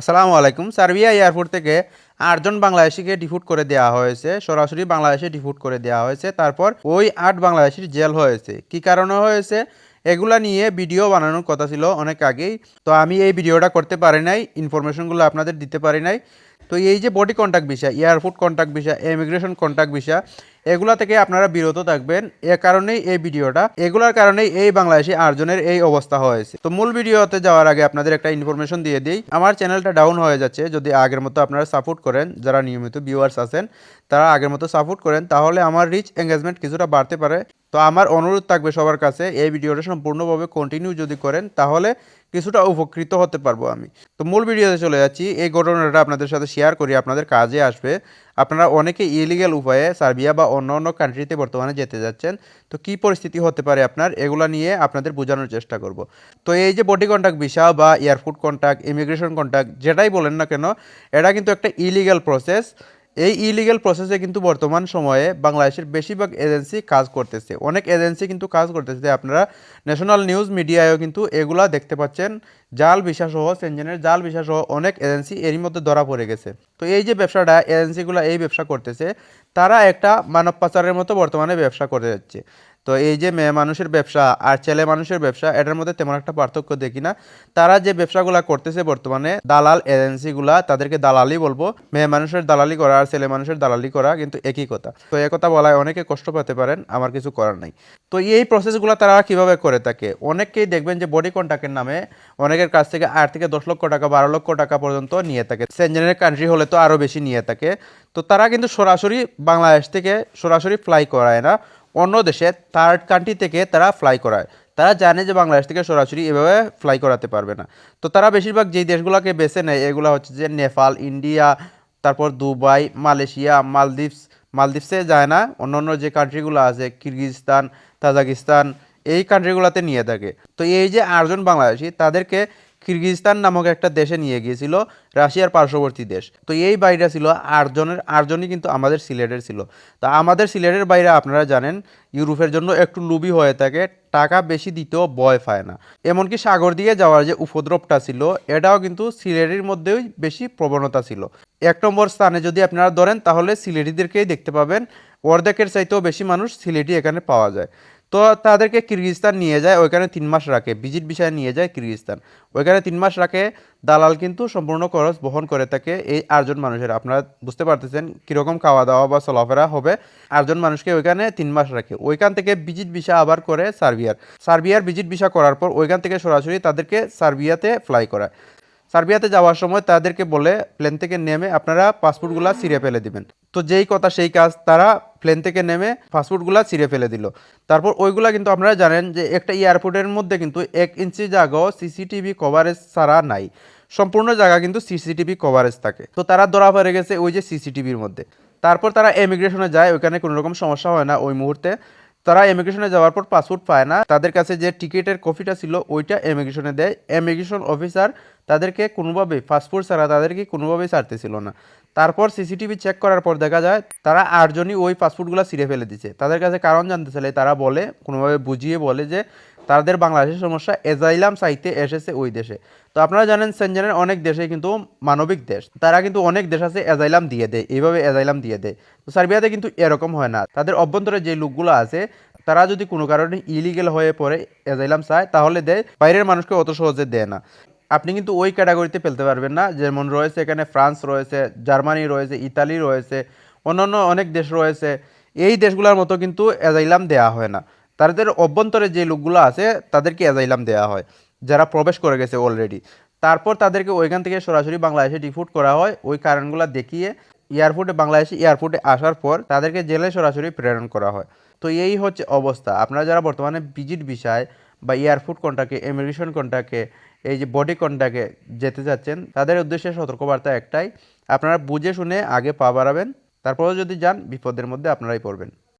আসসালামু আলাইকুম। Serbia airport থেকে ৮ জন বাংলাদেশিকে ডিপুট করে দেওয়া হয়েছে, সরাসরি বাংলাদেশে ডিপুট করে দেওয়া হয়েছে। তারপর ওই ৮ বাংলাদেশির জেল হয়েছে। কি কারণে হয়েছে এগুলা নিয়ে ভিডিও বানানোর কথা ছিল অনেক আগেই। তো আমি এই ভিডিওটা করতে পারি নাই, ইনফরমেশনগুলো আপনাদের দিতে পারি নাই। তো এই যে body contact visa, airport contact visa, immigration contact visa, এগুলা থেকে আপনারা বিরত থাকবেন। এ কারণেই এই ভিডিওটা, এগুলার কারণেই এই বাংলাদেশি ৮ জনের এই অবস্থা হয়েছে। তো মূল ভিডিওতে যাওয়ার আগে আপনাদের একটা ইনফরমেশন দিয়ে দিই। আমার চ্যানেলটা ডাউন হয়ে যাচ্ছে, যদি আগের মতো আপনারা সাপোর্ট করেন, যারা নিয়মিত ভিউয়ার্স আছেন তারা আগের মতো সাপোর্ট করেন, তাহলে আমার রিচ এঙ্গেজমেন্ট কিছুটা বাড়তে পারে। তো আমার অনুরোধ থাকবে সবার কাছে, এই ভিডিওটা সম্পূর্ণভাবে কন্টিনিউ যদি করেন তাহলে কিছুটা উপকৃত হতে পারবো আমি। তো মূল ভিডিওতে চলে যাচ্ছি। এই ঘটনাটা আপনাদের সাথে শেয়ার করি, আপনাদের কাজে আসবে। আপনারা অনেকে ইলিগাল উপায়ে সার্বিয়া বা অন্য অন্য কান্ট্রিতে বর্তমানে যেতে যাচ্ছেন। তো কি পরিস্থিতি হতে পারে আপনার, এগুলা নিয়ে আপনাদের বোঝানোর চেষ্টা করব। তো এই যে বডি কন্ট্যাক্ট ভিসা বা এয়ারপোর্ট কন্ট্যাক্ট, ইমিগ্রেশন কন্ট্যাক্ট, যেটাই বলেন না কেন, এটা কিন্তু একটা ইলিগাল প্রসেস। এই ইলিগাল প্রসেসে কিন্তু বর্তমান সময়ে বাংলাদেশের বেশিরভাগ এজেন্সি কাজ করতেছে, অনেক এজেন্সি কিন্তু কাজ করতেছে। আপনারা ন্যাশনাল নিউজ মিডিয়ায়ও কিন্তু এগুলা দেখতে পাচ্ছেন। জাল ভিসা সহ, সেনজেনের জাল ভিসা সহ অনেক এজেন্সি এরই মধ্যে ধরা পড়ে গেছে। তো এই যে ব্যবসাটা, এজেন্সিগুলো এই ব্যবসা করতেছে, তারা একটা মানব পাচারের মতো বর্তমানে ব্যবসা করে যাচ্ছে। তো এই যে মেয়ে মানুষের ব্যবসা আর ছেলে মানুষের ব্যবসা, এটার মধ্যে তেমন একটা পার্থক্য দেখি না। তারা যে ব্যবসাগুলা করতেছে বর্তমানে, দালাল এজেন্সিগুলা, তাদেরকে দালালি বলবো। মেয়ে মানুষের দালালি করা আর ছেলে মানুষের দালালি করা কিন্তু একই কথা। তো এই কথা বলায় অনেকে কষ্ট পেতে পারেন, আমার কিছু করার নাই। তো এই প্রসেসগুলো তারা কিভাবে করে থাকে, অনেককেই দেখবেন যে বডি কন্ট্যাক্টের নামে অনেকের কাছ থেকে ৮ থেকে ১০ লক্ষ টাকা, ১২ লক্ষ টাকা পর্যন্ত নিয়ে থাকে। সেনজেনের কান্ট্রি হলে তো আরও বেশি নিয়ে থাকে। তো তারা কিন্তু সরাসরি বাংলাদেশ থেকে সরাসরি ফ্লাই করায় না, অন্য দেশে থার্ড কান্ট্রি থেকে তারা ফ্লাই করায়। তারা জানে যে বাংলাদেশ থেকে সরাসরি এভাবে ফ্লাই করাতে পারবে না। তো তারা বেশিরভাগ যেই দেশগুলোকে বেছে নেয়, এগুলো হচ্ছে যে নেপাল, ইন্ডিয়া, তারপর দুবাই, মালয়েশিয়া, মালদ্বীপসে যায় না, অন্য অন্য যে কান্ট্রিগুলো আছে, কিরগিজস্তান, তাজাকিস্তান, এই কান্ট্রিগুলোতে নিয়ে থাকে। তো এই যে ৮ জন বাংলাদেশি, তাদেরকে কিরগিজস্তান নামক একটা দেশে নিয়ে গিয়েছিল, রাশিয়ার পার্শ্ববর্তী দেশ। তো এই বাইরে ছিল ৮ জনই কিন্তু আমাদের সিলেটের ছিল। তা আমাদের সিলেটের বাইরে আপনারা জানেন ইউরোপের জন্য একটু লুবি হয়ে থাকে, টাকা বেশি দিতেও ভয় পায় না। এমনকি সাগর দিয়ে যাওয়ার যে উপদ্রবটা ছিল, এটাও কিন্তু সিলেটের মধ্যেই বেশি প্রবণতা ছিল। ১ নম্বর স্থানে যদি আপনারা ধরেন তাহলে সিলেটিদেরকেই দেখতে পাবেন, অর্ধেকের চাইতেও বেশি মানুষ সিলেটি এখানে পাওয়া যায়। তো তাদেরকে কিরগিজস্তান নিয়ে যায়, ওইখানে ৩ মাস রাখে, ভিজিট বিষয়ে নিয়ে যায় কিরগিজস্তান, ওইখানে ৩ মাস রাখে। দালাল কিন্তু সম্পূর্ণ খরচ বহন করে থাকে এই ৮ জন মানুষের। আপনারা বুঝতে পারতেছেন কীরকম খাওয়া দাওয়া বা চলাফেরা হবে। ৮ জন মানুষকে ওইখানে ৩ মাস রাখে, ওইখান থেকে ভিজিট ভিসা আবার করে সার্বিয়ার ভিজিট ভিসা করার পর ওইখান থেকে সরাসরি তাদেরকে সার্বিয়াতে ফ্লাই করায়। সার্বিয়াতে যাওয়ার সময় তাদেরকে বলে প্লেন থেকে নেমে আপনারা পাসপোর্টগুলা ছিঁড়ে ফেলে দিবেন। তো যেই কথা সেই কাজ, তারা প্লেন থেকে নেমে পাসপোর্টগুলা ছিঁড়ে ফেলে দিল। তারপর ওইগুলা কিন্তু আপনারা জানেন যে একটা এয়ারপোর্টের মধ্যে কিন্তু ১ ইঞ্চি জায়গাও সিসিটিভি কভারেজ ছাড়া নাই, সম্পূর্ণ জায়গা কিন্তু সিসিটিভি কভারেজ থাকে। তো তারা ধরা পড়ে গেছে ওই যে সিসিটিভির মধ্যে। তারপর তারা ইমিগ্রেশনে যায়, ওইখানে কোনো রকম সমস্যা হয় না ওই মুহূর্তে। তারা ইমিগ্রেশনে যাওয়ার পর পাসপোর্ট পায় না, তাদের কাছে যে টিকিটের কপিটা ছিল ওইটা ইমিগ্রেশনে দেয়। ইমিগ্রেশন অফিসার তাদেরকে কোনোভাবেই, পাসপোর্ট ছাড়া তাদেরকে কোনোভাবেই ছাড়তেছিল না। তারপর সিসিটিভি চেক করার পর দেখা যায় তারা ৮ জনই ওই পাসপোর্টগুলো ছিঁড়ে ফেলে দিচ্ছে। তাদের কাছে কারণ জানতে চাইলে তারা বলে, কোনোভাবে বুঝিয়ে বলে যে তাদের বাংলাদেশের সমস্যা, এজাইলাম চাইতে এসেছে ওই দেশে। তো আপনারা জানেন সেনজেনের অনেক দেশে কিন্তু মানবিক দেশ, তারা কিন্তু অনেক দেশ আছে এজাইলাম দিয়ে দেয়, এইভাবে এজাইলাম দিয়ে দেয়। তো সার্বিয়াতে কিন্তু এরকম হয় না। তাদের অভ্যন্তরে যে লোকগুলো আছে তারা যদি কোনো কারণে ইলিগেল হয়ে পড়ে এজাইলাম চায় তাহলে দেয়, বাইরের মানুষকে অত সহজে দেয় না। আপনি কিন্তু ওই ক্যাটাগরিতে ফেলতে পারবেন না, যেমন রয়েছে এখানে ফ্রান্স রয়েছে, জার্মানি রয়েছে, ইতালি রয়েছে, অন্যান্য অনেক দেশ রয়েছে। এই দেশগুলোর মতো কিন্তু অ্যাজাইলাম দেওয়া হয় না। তাদের অভ্যন্তরে যে লোকগুলো আছে তাদেরকে অ্যাজাইলাম দেওয়া হয়, যারা প্রবেশ করে গেছে অলরেডি। তারপর তাদেরকে ওইখান থেকে সরাসরি বাংলাদেশে ডিপুট করা হয়, ওই কারণগুলো দেখিয়ে বাংলাদেশি এয়ারপোর্টে আসার পর তাদেরকে জেলে সরাসরি প্রেরণ করা হয়। তো এই হচ্ছে অবস্থা। আপনারা যারা বর্তমানে ভিজিট ভিসায় বা এয়ারপোর্ট কন্ট্রাক্টে, ইমিগ্রেশন কন্ট্রাক্টে, এই যে বডি কন্ট্রাক্টে যেতে যাচ্ছেন, তাদের উদ্দেশ্যে সতর্কবার্তা একটাই, আপনারা বুঝে শুনে আগে পা বাড়াবেন, তারপরেও যদি যান বিপদের মধ্যে আপনারাই পড়বেন।